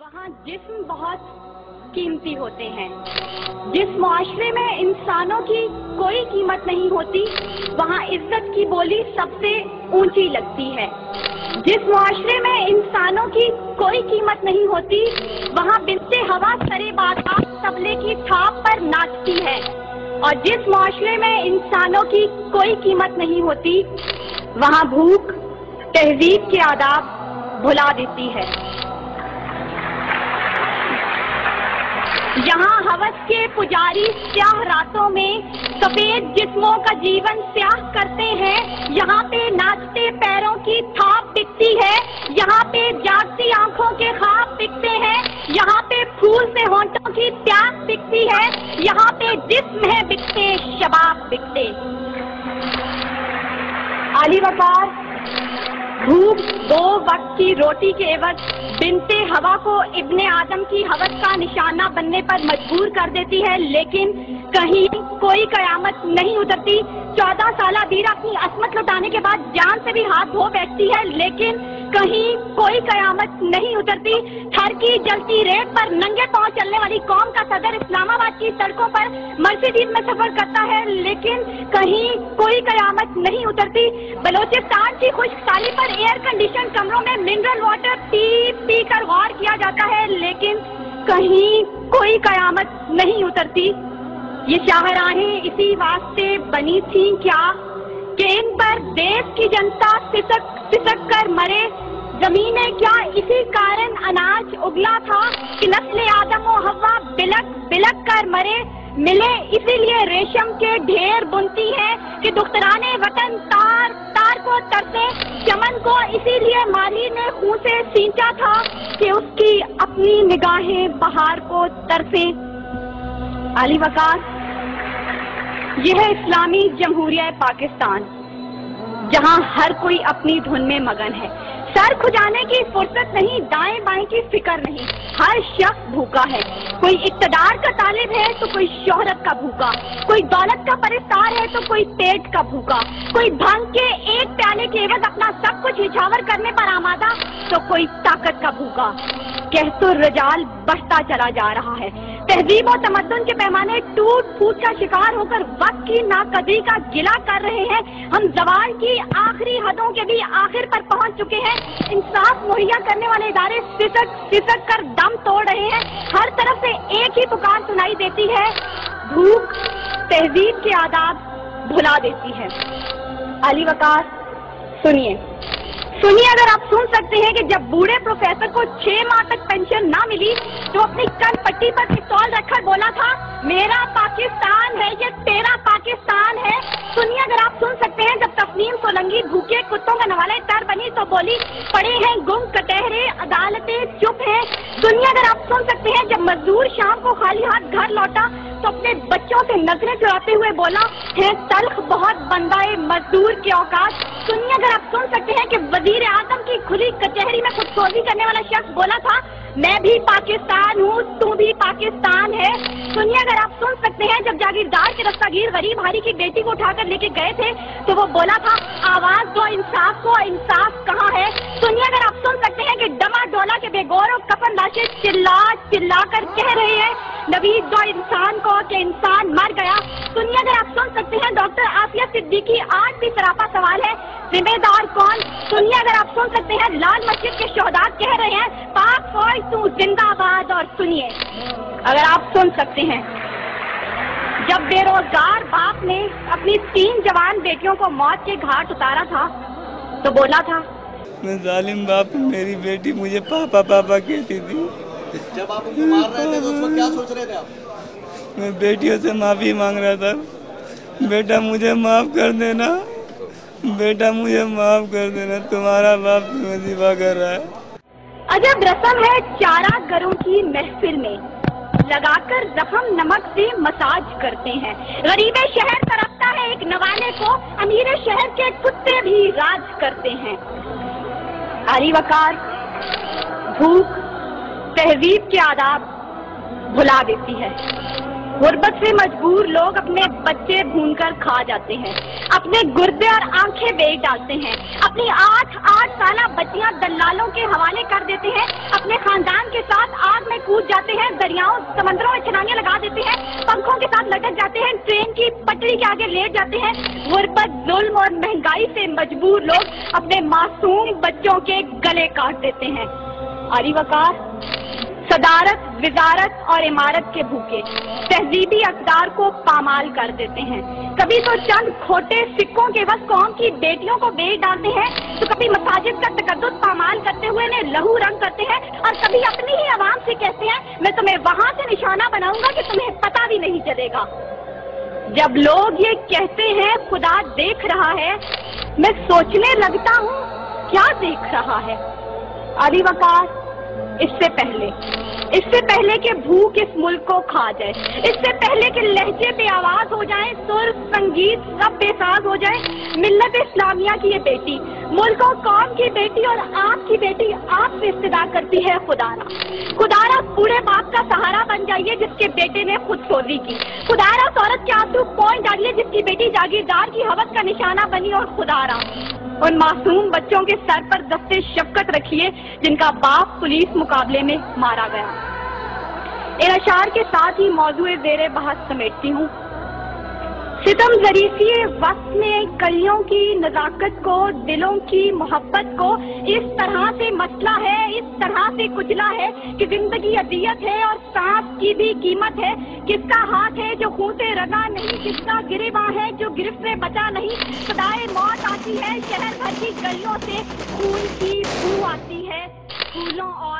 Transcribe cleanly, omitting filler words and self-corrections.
वहाँ जिस्म बहुत कीमती होते हैं। जिस मुआशरे में इंसानों की कोई कीमत नहीं होती, वहाँ इज्जत की बोली सबसे ऊंची लगती है। जिस मुआशरे में इंसानों की कोई कीमत नहीं होती, वहाँ बिनते हवा सरे बाता तबले की थाप पर नाचती है। और जिस मुआशरे में इंसानों की कोई कीमत नहीं होती, वहाँ भूख तहजीब के आदाब भुला देती है। यहाँ हवस के पुजारी स्याह रातों में सफेद जिस्मों का जीवन स्याह करते हैं। यहाँ पे नाचते पैरों की थाप बिकती है, यहाँ पे जागती आंखों के ख्वाब बिकते हैं, यहाँ पे फूल से होंठों की प्यास बिकती है, यहाँ पे जिस्म है बिकते शबाब बिकते। आली वकार भूख 2 वक्त की रोटी के एवज बिनते हवा को इब्ने आदम की हवस का निशाना बनने पर मजबूर कर देती है, लेकिन कहीं कोई कयामत नहीं उतरती। 14 साला बीर अपनी असमत लौटाने के बाद जान से भी हाथ धो बैठती है, लेकिन कहीं कोई कयामत नहीं उतरती। थर की जलती रेत पर नंगे पांव चलने वाली कौम का सदर इस्लामाबाद की सड़कों पर मर्सिडीज में सफर करता है, लेकिन कहीं कोई कयामत नहीं उतरती। बलोचिस्तान की खुश्क साली पर एयर कंडीशन कमरों में मिनरल वाटर पी कर गौर किया जाता है, लेकिन कहीं कोई कयामत नहीं उतरती। ये शाहराहें इसी वास्ते बनी थी क्या कि इन पर देश की जनता सिसक कर मरे। जमीनें क्या इसी कारण अनाज उगला था कि नस्ल आदम और हव्वा बिलक कर मरे। मिले इसीलिए रेशम के ढेर बुनती हैं कि दुख्तराने वतन तार को तरसे। चमन को इसीलिए माली ने खून से सींचा था कि उसकी अपनी निगाहें बहार को तरसे। आली वकार, यह है इस्लामी जमहूरिया पाकिस्तान, जहां हर कोई अपनी धुन में मगन है। सर खुजाने की फुर्सत नहीं, दाएं बाएं की फिक्र नहीं। हर शख्स भूखा है, कोई इक्तदार का तालिब है तो कोई शोहरत का भूखा, कोई दौलत का परिस्तार है तो कोई पेट का भूखा, कोई भंग के एक प्याले के एवज अपना सब कुछ निछावर करने पर आमादा तो कोई ताकत का भूखा। कहतो रजाल बढ़ता चला जा रहा है। तहजीब और तमद्दुन के पैमाने टूट फूट का शिकार होकर वक्त की नाकदरी का गिला कर रहे हैं। हम जवाल की आखिरी हदों के भी आखिर पर पहुंच चुके हैं। इंसाफ मुहैया करने वाले इदारे सिसक कर दम तोड़ रहे हैं। हर तरफ से एक ही पुकार सुनाई देती है, भूख तहजीब के आदाब भुला देती है। अली वकार, सुनिए, अगर आप सुन सकते हैं कि जब बूढ़े प्रोफेसर को 6 माह तक पेंशन ना मिली तो अपनी कन पट्टी पर पिस्तौल रखकर बोला था, मेरा पाकिस्तान है ये तेरा पाकिस्तान है। सुनिए, अगर आप सुन सकते हैं जब तस्नीम सोलंकी भूखे कुत्तों का नवाले तर बनी तो बोली, पड़े हैं गुम कटहरे अदालतें चुप है। सुनिए, अगर आप सुन सकते हैं जब मजदूर शाम को खाली हाथ घर लौटा तो अपने बच्चों से नजरें चुराते हुए बोला, है तल्ख बहुत बंदाए मजदूर के औकात। सुनिए, अगर आप सुन सकते हैं कि वजीर आजम की खुली कचहरी में खुदसोजी करने वाला शख्स बोला था, मैं भी पाकिस्तान हूँ, तू भी पाकिस्तान है। सुनिए, अगर आप सुन सकते हैं जब जागीरदार के दस्तगीर गरीब हारी की बेटी को उठाकर लेके गए थे तो वो बोला था, आवाज दो इंसाफ को, इंसाफ कहाँ है। सुनिए, अगर आप सुन सकते हैं कि डमा डोला के बेगौर और कफन लाशें चिल्ला कर कह रहे हैं, नवीद दो इंसान को कि इंसान मर गया। सुनिए, अगर आप सुन सकते हैं डॉक्टर आफिया सिद्दीकी आज भी सरापा सवाल है, जिम्मेदार कौन। सुनिए, अगर आप सुन सकते हैं लाल मस्जिद के शोहदा कह रहे हैं, पाक फौज तू जिंदाबाद। और सुनिए, अगर आप सुन सकते हैं जब बेरोजगार बाप ने अपनी 3 जवान बेटियों को मौत के घाट उतारा था तो बोला था, मैं जालिम बाप, मेरी बेटी मुझे पापा पापा कहती थी। जब आप उनको मार रहे थे तो उस वक्त क्या सोच रहे थे आप? मैं बेटियों से माफी मांग रहा था, बेटा मुझे माफ कर देना, बेटा मुझे माफ कर देना, तुम्हारा बाप तुम्हें दिवा कर रहा है। अजब रस्म है चारा गरों की महफिल में, लगाकर जख्म नमक से मसाज करते हैं। गरीबे शहर तरफता है एक नवाले को, अमीरे शहर के कुत्ते भी राज करते हैं। आली वकार, भूख तहजीब के आदाब भुला देती है। गुर्बत से मजबूर लोग अपने बच्चे भूनकर खा जाते हैं, अपने गुर्दे और आंखें बेच डालते हैं, अपनी 8 साल बच्चियां दलालों के हवाले कर देते हैं, अपने खानदान के साथ आग में कूद जाते हैं, दरियाओं समंदरों में छलांगे लगा देते हैं, पंखों के साथ लटक जाते हैं, ट्रेन की पटरी के आगे लेट जाते हैं। गुर्बत, जुल्म और महंगाई से मजबूर लोग अपने मासूम बच्चों के गले काट देते हैं। आरी वकार, सदारत, विजारत और इमारत के भूखे तहजीबी अक़दार को पामाल कर देते हैं। कभी तो चंद खोटे सिक्कों के बस कौम की बेटियों को बेच डालते हैं, तो कभी मसाजिद का तकद्दुस पामाल करते हुए इन्हें लहू रंग करते हैं, और कभी अपनी ही आवाम से कहते हैं मैं तुम्हें वहां से निशाना बनाऊंगा कि तुम्हें पता भी नहीं चलेगा। जब लोग ये कहते हैं खुदा देख रहा है, मैं सोचने लगता हूँ क्या देख रहा है। आली वकार, इससे पहले कि भूख इस मुल्क को खा जाए, इससे पहले कि लहजे पे आवाज हो जाए, सुर संगीत सब बेसाज हो जाए, मिल्लत इस्लामिया की ये बेटी, मुल्क और कौम की बेटी और आपकी बेटी आपसे इस्तदा करती है खुदारा बूढ़े बाप का सहारा बन जाइए जिसके बेटे ने खुद चोरी की। खुदारा उस औरत के आंसू पहुंच डालिए जिसकी बेटी जागीरदार की हवस का निशाना बनी। और खुदारा उन मासूम बच्चों के सर पर दस्ते शफकत रखिए जिनका बाप पुलिस मुकाबले में मारा गया। इन अशार के साथ ही मौजूद ज़ेरे बहस समेटती हूँ। सितम ज़रीफ़ी वक्त में कलियों की नज़ाकत को, दिलों की मोहब्बत को इस तरह से मसला है, इस तरह से कुचला है कि जिंदगी अदियत है और सांस की भी कीमत है। किसका हाथ है जो खून से रगा नहीं, किसका गिरेबां है जो गिरफ्त से बचा नहीं। सदाए मौत आती है शहर भर की गलियों से, खून की बू आती है फूलों और